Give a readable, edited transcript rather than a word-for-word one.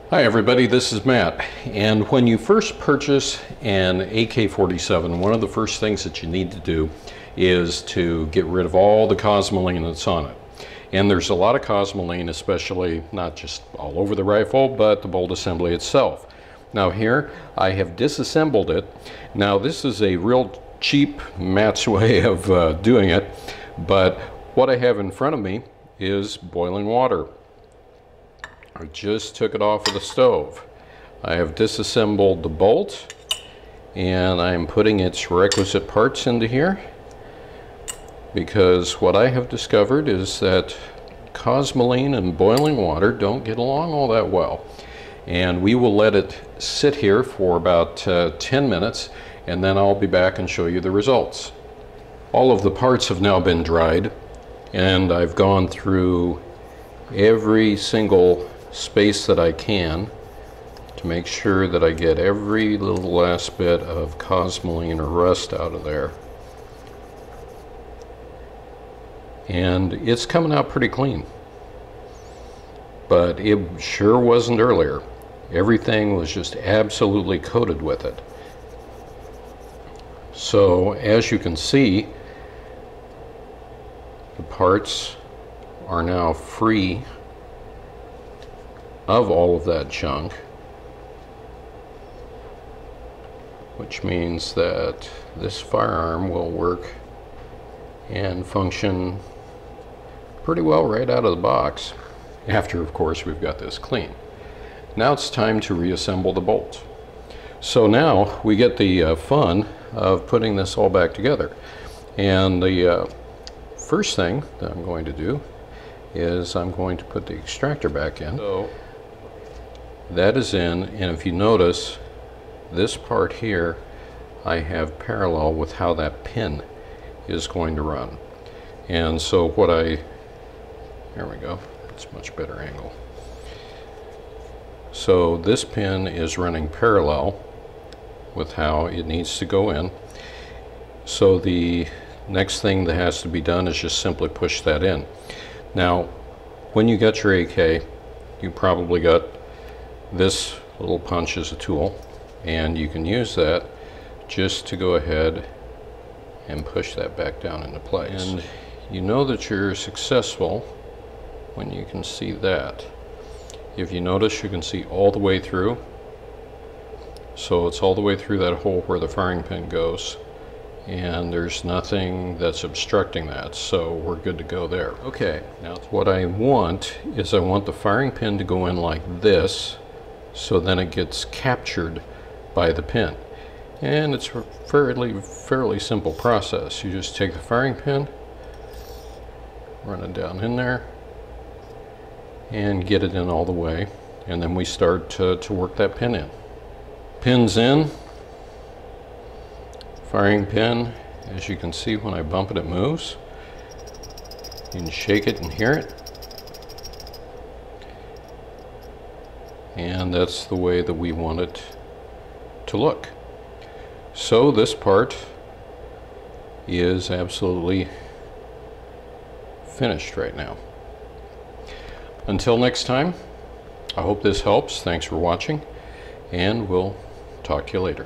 Hi everybody, this is Matt, and when you first purchase an AK-47, one of the first things that you need to do is to get rid of all the cosmoline that's on it. And there's a lot of cosmoline, especially not just all over the rifle, but the bolt assembly itself. Now here, I have disassembled it. Now this is a real cheap Matt's way of doing it, but what I have in front of me is boiling water. I just took it off of the stove. I have disassembled the bolt and I'm putting its requisite parts into here, because what I have discovered is that cosmoline and boiling water don't get along all that well. And we will let it sit here for about 10 minutes and then I'll be back and show you the results. All of the parts have now been dried and I've gone through every single space that I can to make sure that I get every little last bit of cosmoline or rust out of there. And it's coming out pretty clean, but it sure wasn't earlier. Everything was just absolutely coated with it. So as you can see, the parts are now free of all of that junk, which means that this firearm will work and function pretty well right out of the box, after of course we've got this clean. Now it's time to reassemble the bolt. So now we get the fun of putting this all back together, and the first thing that I'm going to do is I'm going to put the extractor back in. So that is in, and if you notice, this part here I have parallel with how that pin is going to run. And so what there we go, it's a much better angle. So this pin is running parallel with how it needs to go in. So the next thing that has to be done is just simply push that in. Now, when you got your AK, you probably got this little punch as a tool, and you can use that just to go ahead and push that back down into place. And you know that you're successful when you can see that. If you notice, you can see all the way through. So it's all the way through that hole where the firing pin goes, and there's nothing that's obstructing that, so we're good to go there. Okay, now what I want is I want the firing pin to go in like this, so then it gets captured by the pin. And it's a fairly simple process. You just take the firing pin, run it down in there, and get it in all the way, and then we start to work that pin in. Pin's in. Firing pin, as you can see, when I bump it, it moves. You can shake it and hear it. And that's the way that we want it to look. So this part is absolutely finished right now. Until next time, I hope this helps. Thanks for watching, and we'll talk to you later.